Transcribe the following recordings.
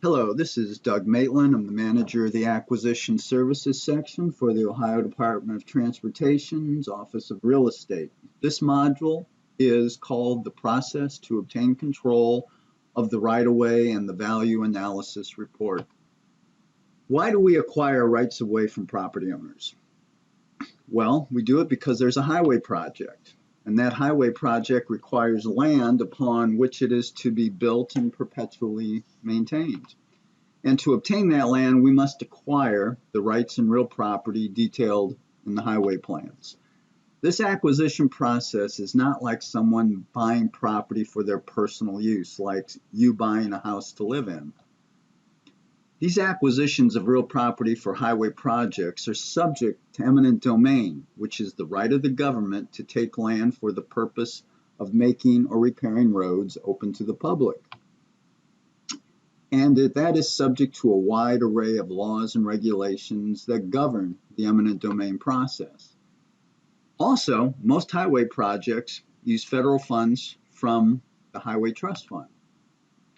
Hello, this is Doug Maitland. I'm the manager of the Acquisition Services section for the Ohio Department of Transportation's Office of Real Estate. This module is called the Process to Obtain Control of the Right-of-Way and the Value Analysis Report. Why do we acquire rights-of-way from property owners? Well, we do it because there's a highway project, and that highway project requires land upon which it is to be built and perpetually maintained. And to obtain that land, we must acquire the rights and real property detailed in the highway plans. This acquisition process is not like someone buying property for their personal use, like you buying a house to live in. These acquisitions of real property for highway projects are subject to eminent domain, which is the right of the government to take land for the purpose of making or repairing roads open to the public. And that is subject to a wide array of laws and regulations that govern the eminent domain process. Also, most highway projects use federal funds from the Highway Trust Fund,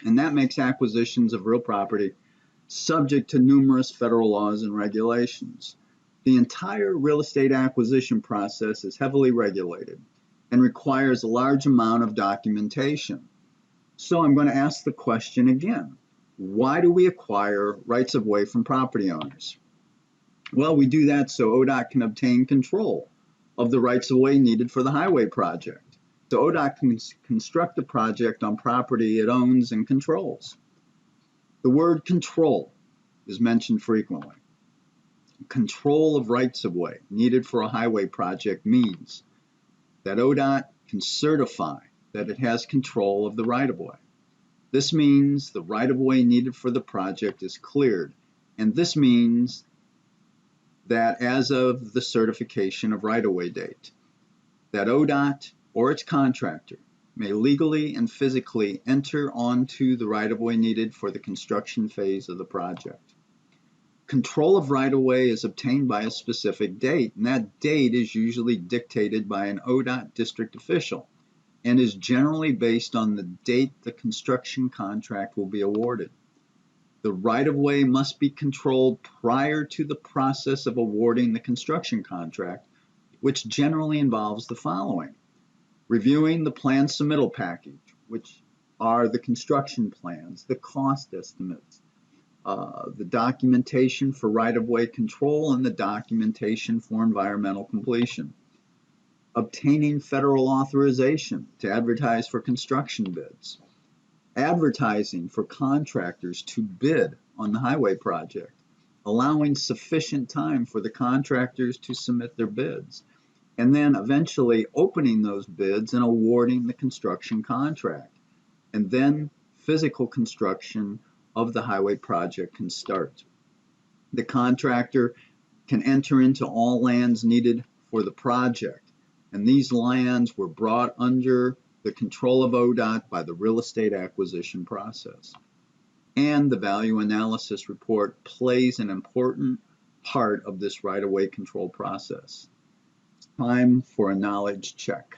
and that makes acquisitions of real property subject to numerous federal laws and regulations. The entire real estate acquisition process is heavily regulated and requires a large amount of documentation. So I'm going to ask the question again. Why do we acquire rights of way from property owners? Well, we do that so ODOT can obtain control of the rights of way needed for the highway project. So ODOT can construct the project on property it owns and controls. The word control is mentioned frequently. Control of rights of way needed for a highway project means that ODOT can certify that it has control of the right of way. This means the right-of-way needed for the project is cleared, and this means that as of the certification of right-of-way date, that ODOT or its contractor may legally and physically enter onto the right-of-way needed for the construction phase of the project. Control of right-of-way is obtained by a specific date, and that date is usually dictated by an ODOT district official, and is generally based on the date the construction contract will be awarded. The right-of-way must be controlled prior to the process of awarding the construction contract, which generally involves the following: reviewing the plan submittal package, which are the construction plans, the cost estimates, the documentation for right-of-way control, and the documentation for environmental completion. Obtaining federal authorization to advertise for construction bids, advertising for contractors to bid on the highway project, allowing sufficient time for the contractors to submit their bids, and then eventually opening those bids and awarding the construction contract. And then physical construction of the highway project can start. The contractor can enter into all lands needed for the project, and these lands were brought under the control of ODOT by the real estate acquisition process. And the value analysis report plays an important part of this right-of-way control process. Time for a knowledge check.